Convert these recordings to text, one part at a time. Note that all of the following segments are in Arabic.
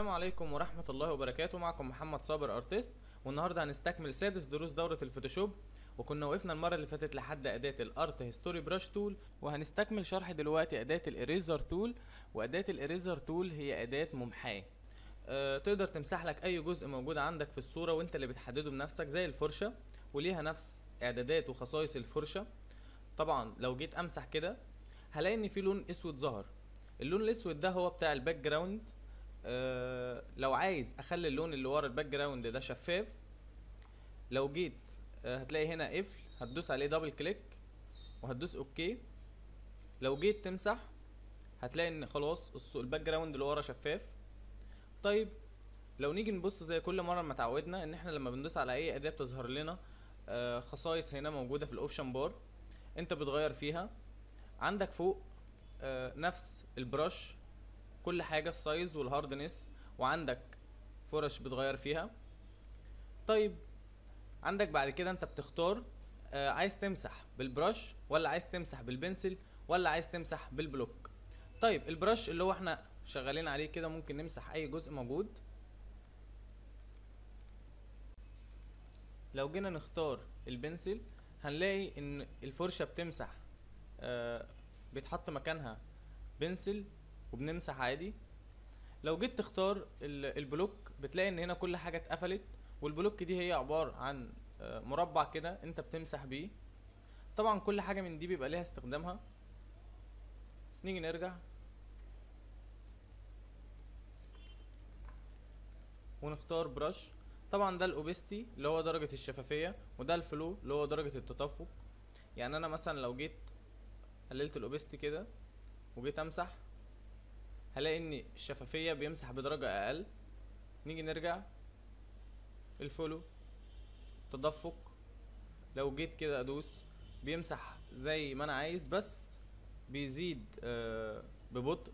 السلام عليكم ورحمة الله وبركاته. معكم محمد صابر ارتست، والنهارده هنستكمل سادس دروس دورة الفوتوشوب. وكنا وقفنا المرة اللي فاتت لحد أداة الارت هيستوري براش تول، وهنستكمل شرح دلوقتي أداة الإريزر تول. وأداة الإريزر تول هي أداة ممحاة. تقدر تمسح لك أي جزء موجود عندك في الصورة وأنت اللي بتحدده بنفسك زي الفرشة، وليها نفس إعدادات وخصائص الفرشة. طبعا لو جيت أمسح كده هلاقي إن في لون أسود ظهر. اللون الأسود ده هو بتاع الباك جراوند. لو عايز اخلي اللون اللي ورا الباك جراوند ده شفاف، لو جيت هتلاقي هنا قفل، هتدوس عليه دبل كليك وهتدوس اوكي. لو جيت تمسح هتلاقي ان خلاص الباك جراوند اللي ورا شفاف. طيب لو نيجي نبص زي كل مره ما اتعودنا ان احنا لما بندوس على اي اداه بتظهر لنا خصائص هنا موجوده في الاوبشن بار، انت بتغير فيها. عندك فوق نفس البرش، كل حاجه السايز والهاردنس، وعندك فرش بتغير فيها. طيب عندك بعد كده انت بتختار عايز تمسح بالبرش ولا عايز تمسح بالبنسل ولا عايز تمسح بالبلوك. طيب البرش اللي هو احنا شغالين عليه كده ممكن نمسح اي جزء موجود. لو جينا نختار البنسل هنلاقي ان الفرشة بتمسح، بيتحط مكانها بنسل وبنمسح عادي. لو جيت تختار البلوك بتلاقي ان هنا كل حاجة اتقفلت، والبلوك دي هي عبارة عن مربع كده انت بتمسح بيه. طبعا كل حاجة من دي بيبقى ليها استخدامها. نيجي نرجع ونختار برش. طبعا ده الاوبستي اللي هو درجة الشفافية، وده الفلو اللي هو درجة التدفق. يعني انا مثلا لو جيت قللت الاوبستي كده وجيت امسح هلاقي ان الشفافية بيمسح بدرجة اقل. نيجي نرجع الفلو تدفق، لو جيت كده ادوس بيمسح زي ما انا عايز بس بيزيد ببطء.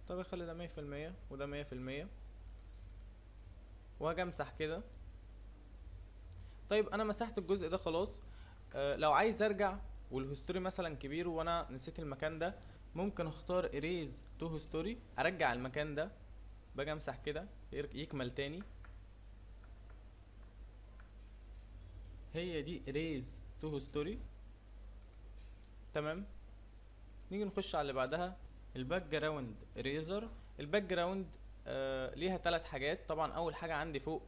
طب اخلي ده 100% وده 100%، وهاجي امسح كده. طيب انا مسحت الجزء ده خلاص. لو عايز ارجع والهيستوري مثلا كبير وانا نسيت المكان ده، ممكن اختار اريز تو هيستوري ارجع المكان ده. باجي امسح كده يكمل تاني. هي دي اريز تو هيستوري. تمام. نيجي نخش على اللي بعدها، الباك جراوند اريزر. الباك جراوند ليها 3 حاجات. طبعا اول حاجه عندي فوق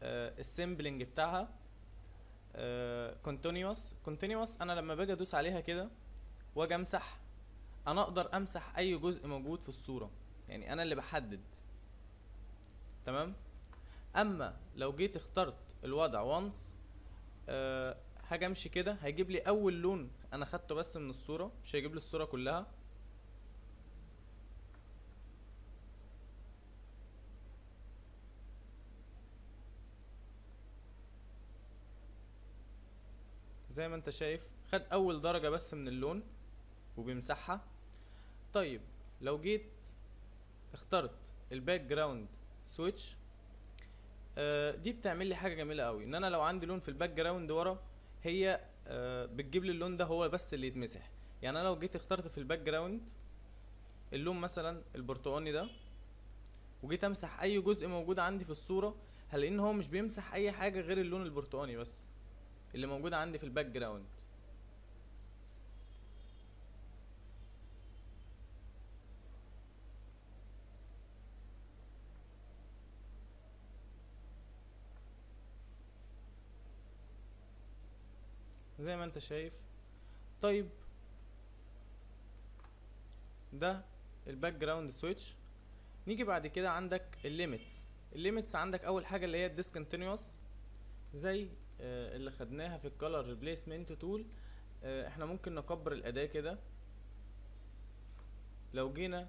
السيمبلنج بتاعها كونتينيوس. انا لما باجي ادوس عليها كده واجي امسح، انا اقدر امسح اي جزء موجود في الصوره، يعني انا اللي بحدد. تمام. اما لو جيت اخترت الوضع وانس، هاجي امشي كده هيجيب لي اول لون انا خدته بس من الصوره، مش هيجيب لي الصوره كلها. زي ما انت شايف خد اول درجة بس من اللون وبيمسحها. طيب لو جيت اخترت الباك جراوند سويتش، دي بتعمل لي حاجة جميلة قوي، ان انا لو عندي لون في الباك جراوند ورا، هي بتجيب لي اللون ده هو بس اللي يتمسح. يعني انا لو جيت اخترت في الباك جراوند اللون مثلا البرتقاني ده وجيت امسح اي جزء موجود عندي في الصورة، هلاقي ان هو مش بيمسح اي حاجة غير اللون البرتقاني بس اللي موجود عندي في الباك جراوند. زي ما انت شايف. طيب ده الباك جراوند سويتش. نيجي بعد كده عندك الليميتس عندك اول حاجه اللي هي الديسكونتينوس، زي اللي خدناها في الكالر ريبليسمنت تول. احنا ممكن نكبر الاداه كده. لو جينا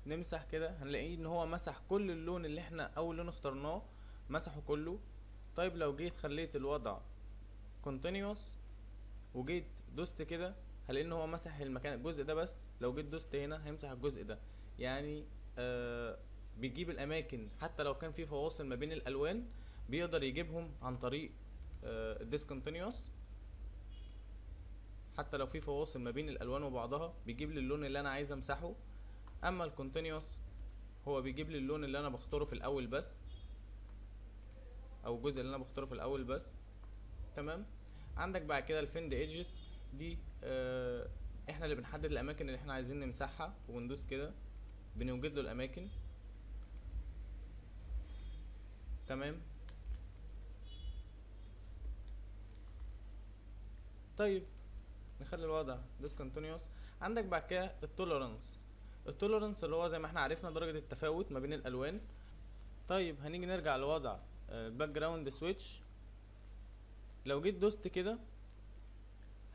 نمسح كده هنلاقيه ان هو مسح كل اللون اللي احنا اول لون اخترناه، مسحه كله. طيب لو جيت خليت الوضع كونتينوس وجيت دوست كده هلاقي ان هو مسح المكان الجزء ده بس. لو جيت دوست هنا هيمسح الجزء ده. يعني بيجيب الاماكن حتى لو كان في فواصل ما بين الالوان بيقدر يجيبهم عن طريق الديسكونتينوس. حتى لو في فواصل ما بين الالوان وبعضها بيجيب لي اللون اللي انا عايز امسحه. اما الكونتينيوس هو بيجيب لي اللون اللي انا بختاره في الاول بس، او الجزء اللي انا بختاره في الاول بس. تمام. عندك بعد كده الفيند ايدجز دي، احنا اللي بنحدد الاماكن اللي احنا عايزين نمسحها، وبندوس كده بنوجد له الاماكن. تمام. طيب نخلي الوضع discontinuous. عندك بعد كده التوليرانس. التوليرانس اللي هو زي ما احنا عرفنا درجة التفاوت ما بين الالوان. طيب هنيجي نرجع لوضع الباك جراوند سويتش. لو جيت دوست كده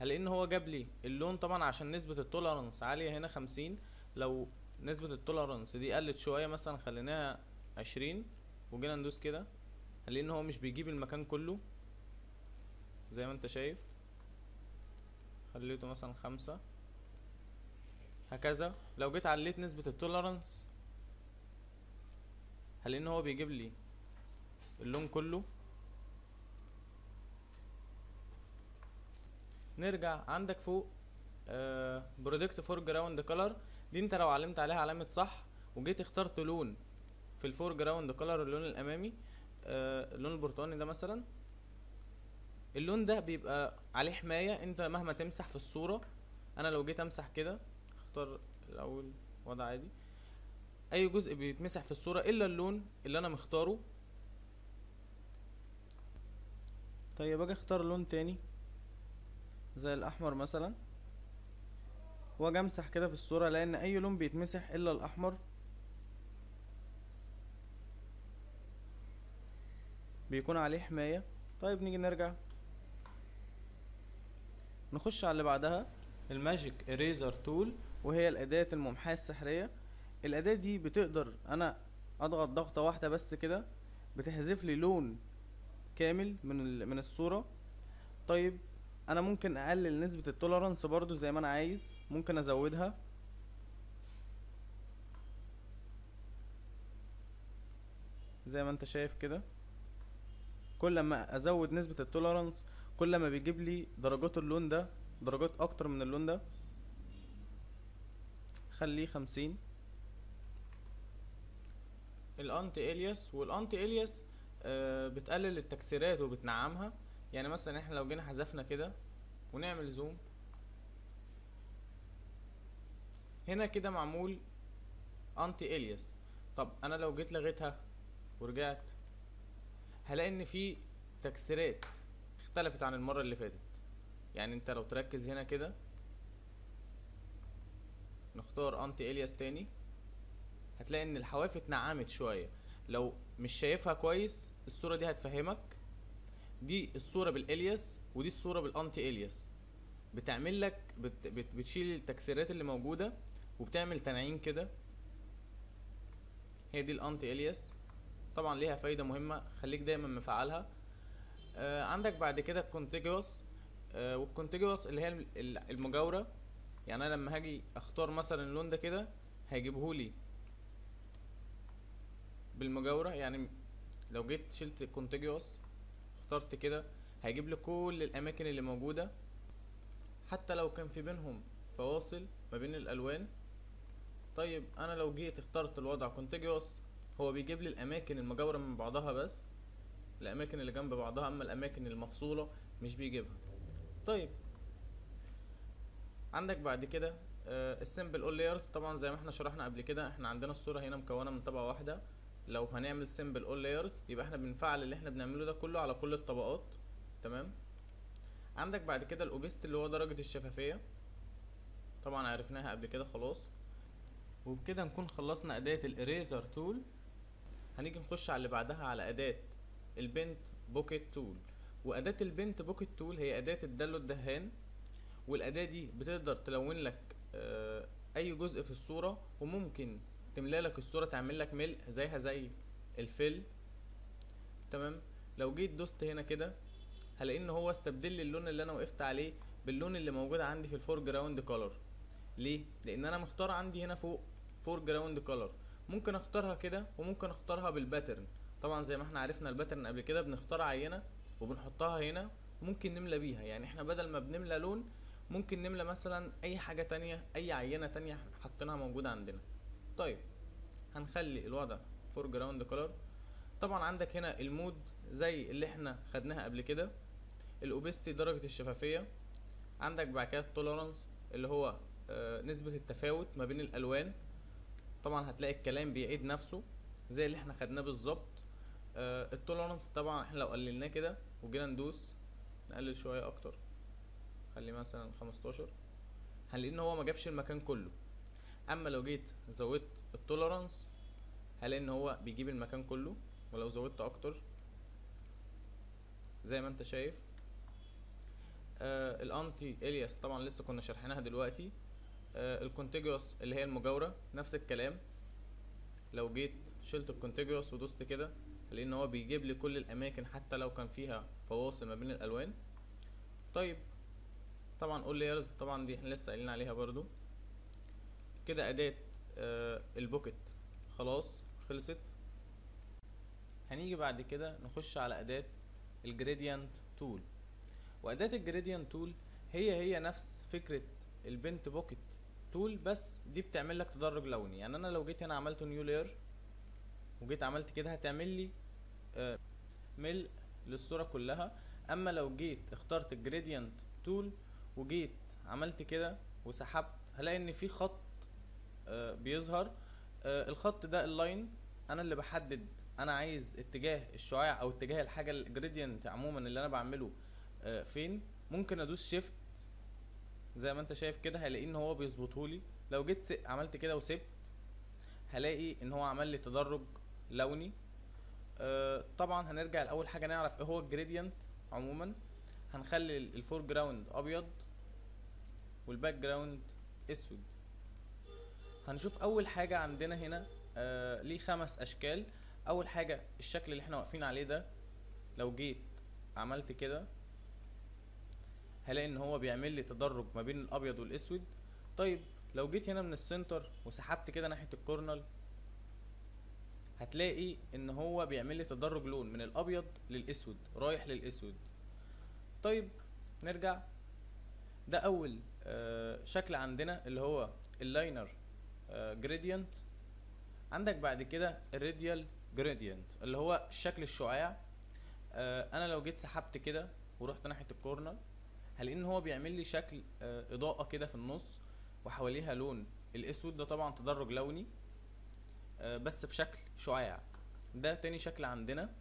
هلاقي ان هو جاب لي اللون، طبعا عشان نسبة التوليرانس عالية هنا 50. لو نسبة التوليرانس دي قلت شوية مثلا خليناها 20 وجينا ندوس كده، هنلاقي ان هو مش بيجيب المكان كله زي ما انت شايف. خليته مثلا 5 هكذا. لو جيت عليت نسبة التوليرانس هلاقي ان هو بيجيب لي اللون كله. نرجع عندك فوق برودكت فور جراوند كولر. دي انت لو علمت عليها علامة صح وجيت اخترت لون في الفور جراوند كولر، اللون الامامي، اللون البرتقاني ده مثلا، اللون ده بيبقى عليه حماية انت مهما تمسح في الصورة. انا لو جيت امسح كده، اختار الاول وضع عادي، اي جزء بيتمسح في الصورة الا اللون اللي انا مختاره. طيب اجي اختار لون تاني زي الاحمر مثلا، واجي امسح كده في الصورة، لان اي لون بيتمسح الا الاحمر بيكون عليه حماية. طيب نيجي نرجع نخش على اللي بعدها، الماجيك اريزر تول، وهي الاداة الممحاة السحرية. الاداة دي بتقدر انا اضغط ضغطة واحدة بس كده بتحذف لي لون كامل من الصورة. طيب انا ممكن اقلل نسبة التولرانس برضو زي ما انا عايز، ممكن ازودها زي ما انت شايف كده. كل ما ازود نسبة التولرانس كل ما بيجيب لي درجات اللون ده، درجات اكتر من اللون ده. خليه 50. الانتي الياس، والانتي الياس بتقلل التكسيرات وبتنعمها. يعني مثلا احنا لو جينا حذفنا كده ونعمل زوم هنا كده معمول انتي الياس. طب انا لو جيت لغيتها ورجعت هلاقي ان في تكسيرات اختلفت عن المرة اللي فاتت. يعني انت لو تركز هنا كده، نختار انتي الياس تاني، هتلاقي ان الحواف اتنعمت شوية. لو مش شايفها كويس الصورة دي هتفهمك. دي الصورة بالالياس ودي الصورة بالانتي الياس. بتعمل لك بتشيل التكسيرات اللي موجودة وبتعمل تنعيم كده. هي دي الانتي الياس، طبعا ليها فايدة مهمة، خليك دايما مفعلها. عندك بعد كده الكونتيجوس. والكونتيجوس اللي هي المجاورة. يعني انا لما هاجي اختار مثلا اللون ده كده هيجيبهولي بالمجاورة. يعني لو جيت شلت كونتيجوس اخترت كده هيجيب لي كل الاماكن اللي موجودة، حتى لو كان في بينهم فواصل ما بين الالوان. طيب انا لو جيت اخترت الوضع كونتيجوس هو بيجيب لي الاماكن المجاورة من بعضها بس، الاماكن اللي جنب بعضها، اما الاماكن المفصولة مش بيجيبها. طيب عندك بعد كده السيمبل اول لايرز. طبعا زي ما احنا شرحنا قبل كده، احنا عندنا الصورة هنا مكونة من طبقة واحدة. لو هنعمل سيمبل اول لايرز يبقى احنا بنفعل اللي احنا بنعمله ده كله على كل الطبقات. تمام. عندك بعد كده الاوبست اللي هو درجة الشفافية، طبعا عرفناها قبل كده خلاص. وبكده نكون خلصنا اداة الاريزر تول. هنيجي نخش على اللي بعدها، على اداة البنت بوكيت تول. واداة البنت بوكيت تول هي اداة الدلو الدهان. والاداة دي بتقدر تلون لك اي جزء في الصورة، وممكن تملى لك الصورة، تعمل لك ملء زيها زي الفيل. تمام. لو جيت دوست هنا كده هلاقي ان هو استبدل لي اللون اللي انا وقفت عليه باللون اللي موجود عندي في الفور جراوند كولر. ليه؟ لان انا مختار عندي هنا فوق فور جراوند كولر، ممكن اختارها كده وممكن اختارها بالباترن. طبعا زي ما احنا عرفنا الباترن قبل كده، بنختار عينة وبنحطها هنا، ممكن نملى بيها. يعني احنا بدل ما بنملى لون ممكن نملى مثلا اي حاجة تانية، اي عينة تانية حاطينها موجودة عندنا. طيب هنخلي الوضع فور جراوند كولر. طبعا عندك هنا المود زي اللي احنا خدناها قبل كده، الاوبستي درجة الشفافية، عندك بعد كده التوليرانس اللي هو نسبة التفاوت ما بين الالوان. طبعا هتلاقي الكلام بيعيد نفسه زي اللي احنا خدناه بالظبط. التوليرانس طبعا احنا لو قللناه كده وجينا ندوس نقلل شوية اكتر، خلي مثلا 15، هنلاقي ان هو ما جابش المكان كله. اما لو جيت زودت التوليرانس هلاقي ان هو بيجيب المكان كله، ولو زودت اكتر زي ما انت شايف. الانتي الياس طبعا لسه كنا شارحينها دلوقتي. الكونتيجوس اللي هي المجاورة نفس الكلام، لو جيت شلت الكونتيجوس ودوست كده هلاقي ان هو بيجيب لي كل الاماكن حتى لو كان فيها فواصل ما بين الالوان. طيب طبعا all layers طبعا دي احنا لسه قايلين عليها برضو. كده اداة البوكت خلاص خلصت. هنيجي بعد كده نخش على اداة الجريدينت تول. واداة الجريدينت تول هي نفس فكرة البنت بوكت تول، بس دي بتعمل لك تدرج لوني. يعني انا لو جيت هنا عملت نيو لاير وجيت عملت كده هتعمل لي ملء للصورة كلها. اما لو جيت اخترت الجريدينت تول وجيت عملت كده وسحبت هلاقي ان في خط بيظهر. الخط ده اللاين، انا اللي بحدد انا عايز اتجاه الشعاع او اتجاه الحاجه الجريدينت عموما اللي انا بعمله فين. ممكن ادوس شيفت زي ما انت شايف كده هلاقي ان هو بيظبطهولي. لو جيت عملت كده وسبت هلاقي ان هو عمل لي تدرج لوني. طبعا هنرجع لاول حاجه نعرف ايه هو الجريدينت عموما. هنخلي الفور جراوند ابيض والباك جراوند اسود. هنشوف اول حاجة عندنا هنا ليه 5 اشكال. اول حاجة الشكل اللي احنا واقفين عليه ده، لو جيت عملت كده هلاقي ان هو بيعمل لي تدرج ما بين الابيض والاسود. طيب لو جيت هنا من السنتر وسحبت كده ناحية الكورنر هتلاقي ان هو بيعمل لي تدرج لون من الابيض للاسود رايح للاسود. طيب نرجع، ده اول شكل عندنا اللي هو اللاينر جريدينت. عندك بعد كده الراديال جريدينت اللي هو الشكل الشعاع. انا لو جيت سحبت كده ورحت ناحية الكورنر هلاقي ان هو بيعمل لي شكل اضاءة كده في النص وحواليها لون الاسود. ده طبعا تدرج لوني بس بشكل شعاع. ده تاني شكل عندنا.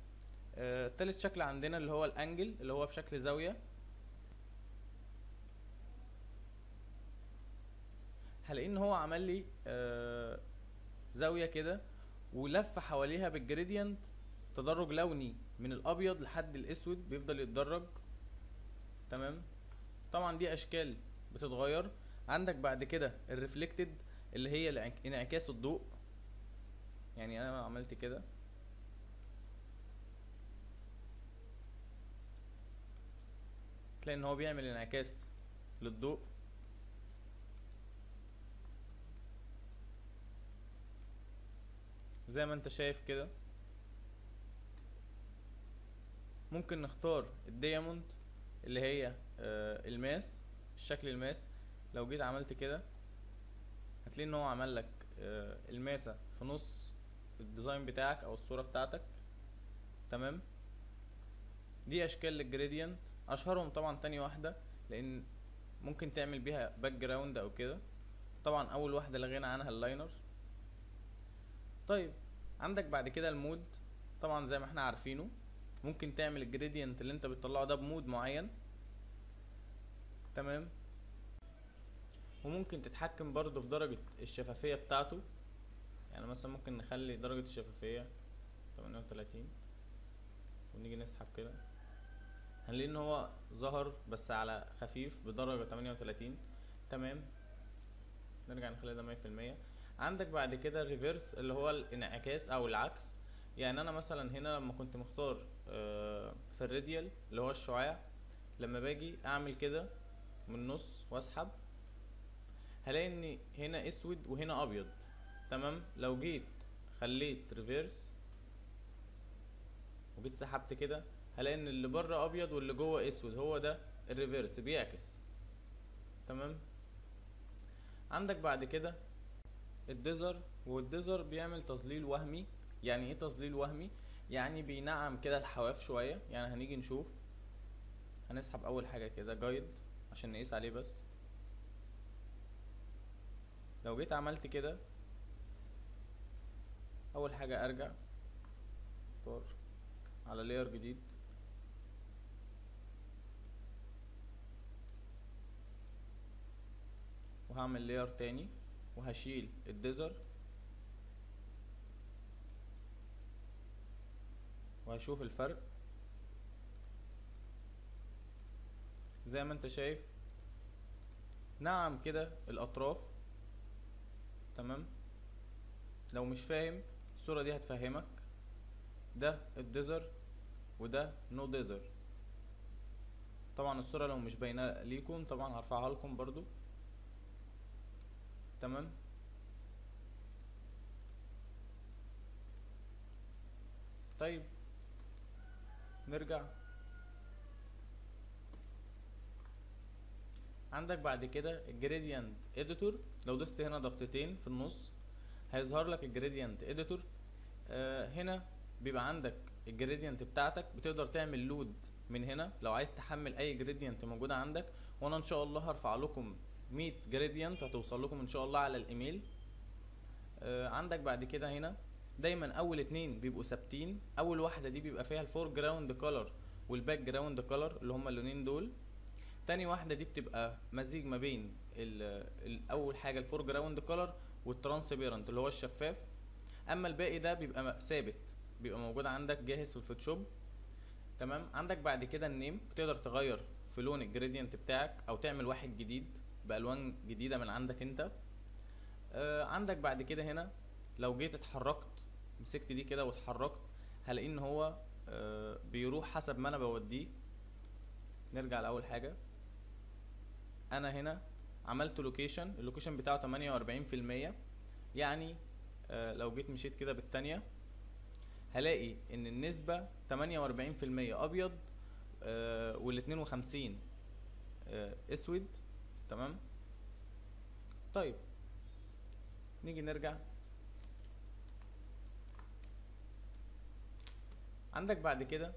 تالت شكل عندنا اللي هو الانجل اللي هو بشكل زاوية. هلاقي ان هو عمل لي زاوية كده ولف حواليها بالجريدينت تدرج لوني من الابيض لحد الاسود بيفضل يتدرج. تمام. طبعا دي اشكال بتتغير. عندك بعد كده الريفلكتد اللي هي انعكاس الضوء. يعني انا عملت كده تلاقي ان هو بيعمل انعكاس للضوء. زي ما انت شايف كده. ممكن نختار الدياموند اللي هي الماس، الشكل الماس. لو جيت عملت كده هتلاقي ان هو عمل لك الماسة في نص الديزاين بتاعك او الصورة بتاعتك. تمام. دي اشكال للجريدينت، اشهرهم طبعا تاني واحدة لان ممكن تعمل بيها باك جراوند او كده. طبعا اول واحدة لغينا عنها اللاينر. طيب عندك بعد كده المود. طبعا زي ما احنا عارفينه ممكن تعمل الجريدينت اللي انت بتطلعه ده بمود معين. تمام. وممكن تتحكم برضو في درجة الشفافية بتاعته. يعني مثلا ممكن نخلي درجة الشفافية 38 ونيجي نسحب كده هنلاقي ان هو ظهر بس على خفيف بدرجة 38. تمام. نرجع نخلي ده 100%. عندك بعد كده الريفيرس اللي هو الانعكاس او العكس. يعني انا مثلا هنا لما كنت مختار في الراديال اللي هو الشعاع، لما باجي اعمل كده من النص واسحب هلاقي ان هنا اسود وهنا ابيض. تمام. لو جيت خليت ريفيرس وجيت سحبت كده هلاقي ان اللي بره ابيض واللي جوه اسود، هو ده الريفيرس بيعكس. تمام. عندك بعد كده الديزر، والديزر بيعمل تظليل وهمي. يعني ايه تظليل وهمي؟ يعني بينعم كده الحواف شوية. يعني هنيجي نشوف، هنسحب اول حاجة كده جايد عشان نقيس عليه بس. لو جيت عملت كده، اول حاجة ارجع اختار على لاير جديد، وهعمل لاير تاني، وهشيل الديزر، وهشوف الفرق. زي ما انت شايف نعم كده الاطراف. تمام. لو مش فاهم الصورة دي هتفهمك. ده الديزر وده نو ديزر. طبعا الصورة لو مش باينة ليكم طبعا هرفعها لكم برضو. تمام. طيب نرجع. عندك بعد كده الجريدينت اديتور. لو دوست هنا ضغطتين في النص هيظهر لك الجريدينت اديتور. هنا بيبقى عندك الجريدينت بتاعتك، بتقدر تعمل لود من هنا لو عايز تحمل اي جريدينت موجوده عندك. وانا ان شاء الله هرفع لكم 100 جريدينت هتوصل لكم ان شاء الله على الايميل. عندك بعد كده هنا دايما اول اتنين بيبقوا ثابتين. اول واحده دي بيبقى فيها الفور جراوند كولر والباك جراوند كولر اللي هما اللونين دول. تاني واحده دي بتبقى مزيج ما بين اول حاجه الفور جراوند كولر والترانسبيرنت اللي هو الشفاف. اما الباقي ده بيبقى ثابت، بيبقى موجود عندك جاهز في الفوتوشوب. تمام. عندك بعد كده النيم، بتقدر تغير في لون الجريدينت بتاعك او تعمل واحد جديد بالوان جديده من عندك انت. عندك بعد كده هنا لو جيت اتحركت، مسكت دي كده واتحركت، هلاقي ان هو بيروح حسب ما انا بوديه. نرجع لاول حاجه. انا هنا عملت لوكيشن، اللوكيشن بتاعه 48%. يعني لو جيت مشيت كده بالتانية هلاقي ان النسبة 48% ابيض وال52 اسود. تمام. طيب نيجي نرجع. عندك بعد كده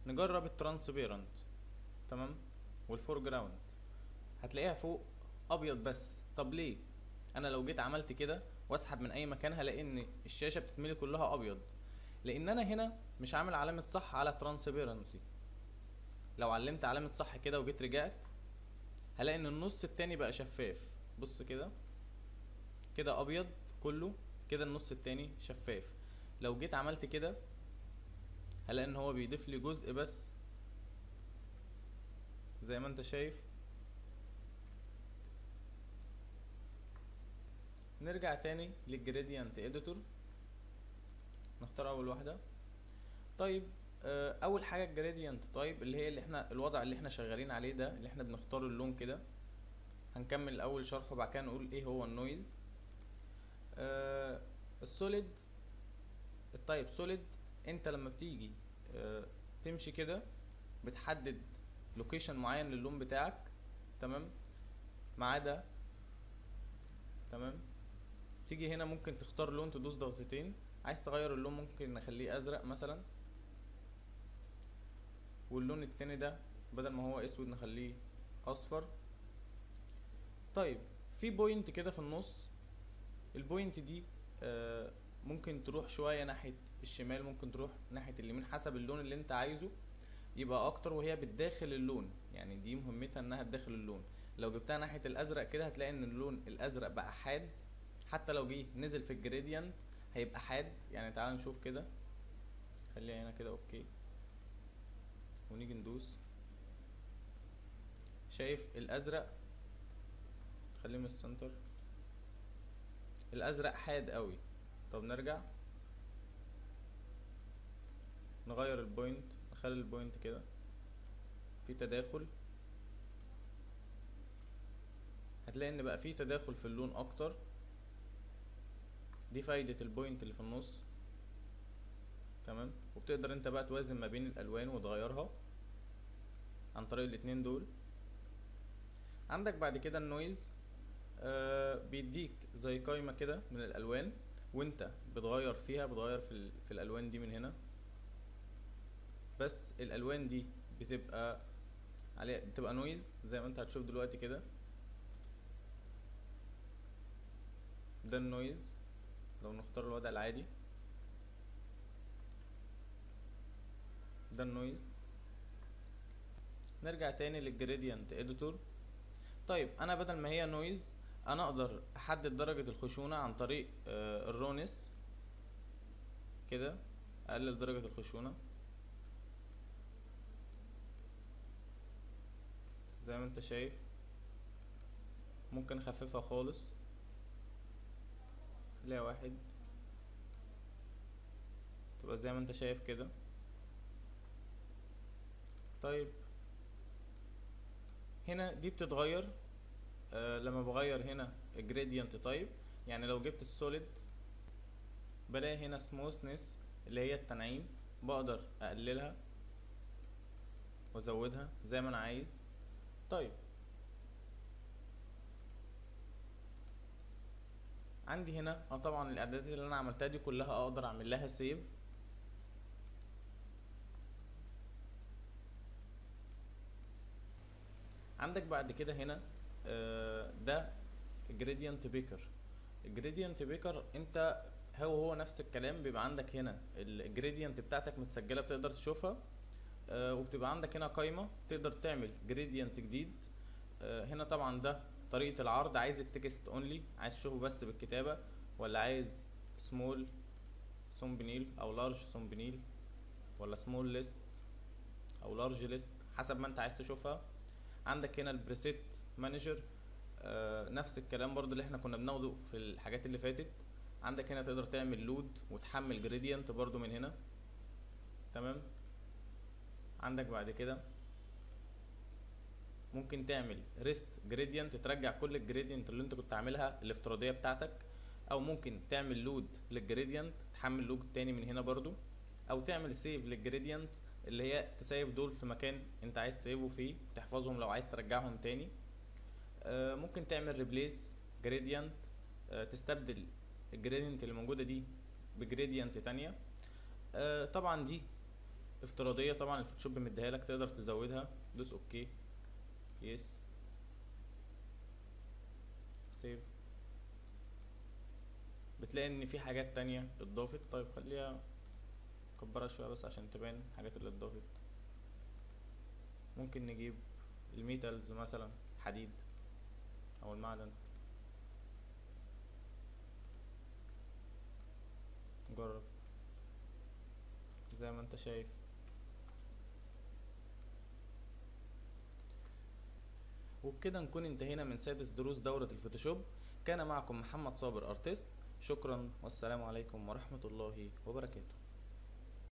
نجرب الترانسبيرنت. تمام. والفور جراوند هتلاقيها فوق ابيض بس. طب ليه؟ انا لو جيت عملت كده واسحب من اي مكان هلاقي ان الشاشة بتتملي كلها ابيض، لان انا هنا مش عامل علامة صح على ترانسبيرنسي. لو علمت علامة صح كده وجيت رجعت هلاقي ان النص التاني بقى شفاف. بص كده، كده ابيض كله، كده النص التاني شفاف. لو جيت عملت كده هلاقي ان هو بيضيف لي جزء بس زي ما انت شايف. نرجع تاني للجريدينت اديتور، نختار اول واحدة. طيب اول حاجة الجريدينت طيب اللي هي اللي احنا الوضع اللي احنا شغالين عليه ده، اللي احنا بنختار اللون كده. هنكمل الاول شرح وبعد كده نقول ايه هو النويز. السوليد، التايب سوليد، انت لما بتيجي تمشي كده بتحدد لوكيشن معين للون بتاعك. تمام. ما عدا تمام. تيجي هنا ممكن تختار لون، تدوس ضغطتين. عايز تغير اللون ممكن نخليه ازرق مثلا، واللون التاني ده بدل ما هو اسود نخليه اصفر. طيب في بوينت كده في النص، البوينت دي ممكن تروح شوية ناحية الشمال، ممكن تروح ناحية اليمين حسب اللون اللي انت عايزه يبقى اكتر، وهي بتداخل اللون. يعني دي مهمتها انها تداخل اللون. لو جبتها ناحية الازرق كده هتلاقي ان اللون الازرق بقى حاد، حتى لو جه نزل في الجريدينت هيبقى حاد. يعني تعال نشوف كده، خليها هنا كده اوكي، ونيجي ندوس. شايف الازرق؟ خليه من السنتر. الازرق حاد قوي. طب نرجع نغير البوينت، نخلي البوينت كده في تداخل. هتلاقي ان بقى في تداخل في اللون اكتر. دي فايدة البوينت اللي في النص. تمام. وبتقدر انت بقى توازن ما بين الالوان وتغيرها عن طريق الاتنين دول. عندك بعد كده النويز، بيديك زي قائمة كده من الالوان، وانت بتغير فيها، بتغير في الالوان دي من هنا. بس الالوان دي بتبقى عليها، بتبقى نويز زي ما انت هتشوف دلوقتي كده. ده النويز لو نختار الوضع العادي، ده النويز. نرجع تاني للجريدينت اديتور. طيب انا بدل ما هي نويز، انا اقدر احدد درجة الخشونة عن طريق الرونس كده. اقلل درجة الخشونة زي ما انت شايف، ممكن اخففها خالص، لا واحد، تبقى زي ما انت شايف كده. طيب هنا دي بتتغير لما بغير هنا gradient type. يعني لو جبت السوليد بلاقي هنا smoothness اللي هي التنعيم، بقدر اقللها وازودها زي ما انا عايز. طيب عندي هنا طبعا الاعدادات اللي انا عملتها دي كلها اقدر اعمل لها سيف. عندك بعد كده هنا ده جريدينت بيكر. الجريدينت بيكر انت هو نفس الكلام، بيبقى عندك هنا الجريدينت بتاعتك متسجله بتقدر تشوفها، وبتبقى عندك هنا قائمه تقدر تعمل جريدينت جديد. هنا طبعا ده طريقه العرض، عايز التكست اونلي، عايز تشوفه بس بالكتابه، ولا عايز سمول ثumبنيل او لارج ثumبنيل، ولا سمول ليست او لارج ليست، حسب ما انت عايز تشوفها. عندك هنا البريسيت مانجر، نفس الكلام برضو اللي احنا كنا بناخده في الحاجات اللي فاتت. عندك هنا تقدر تعمل لود وتحمل جريدينت برضو من هنا، تمام. عندك بعد كده ممكن تعمل ريست جريدينت، ترجع كل الجريدينت اللي انت كنت عاملها الافتراضيه بتاعتك، او ممكن تعمل لود للجريدينت تحمل لود تاني من هنا برضو، او تعمل سيف للجريدينت اللي هي تسيف دول في مكان انت عايز تسيفه فيه، تحفظهم لو عايز ترجعهم تاني. ممكن تعمل ريبليس جريدينت، تستبدل الجريدينت اللي موجوده دي بجريدينت تانية. طبعا دي افتراضيه، طبعا الفوتوشوب مديها لك، تقدر تزودها. دوس اوكي، يس، سيف. بتلاقي ان في حاجات تانية اتضافت. طيب خليها كبرها شويه بس عشان تبان الحاجات اللي اتضافت. ممكن نجيب الميتالز مثلا، حديد او المعدن، جرب زي ما انت شايف. وبكده نكون انتهينا من سادس دروس دورة الفوتوشوب. كان معكم محمد صابر ارتست، شكرا والسلام عليكم ورحمة الله وبركاته.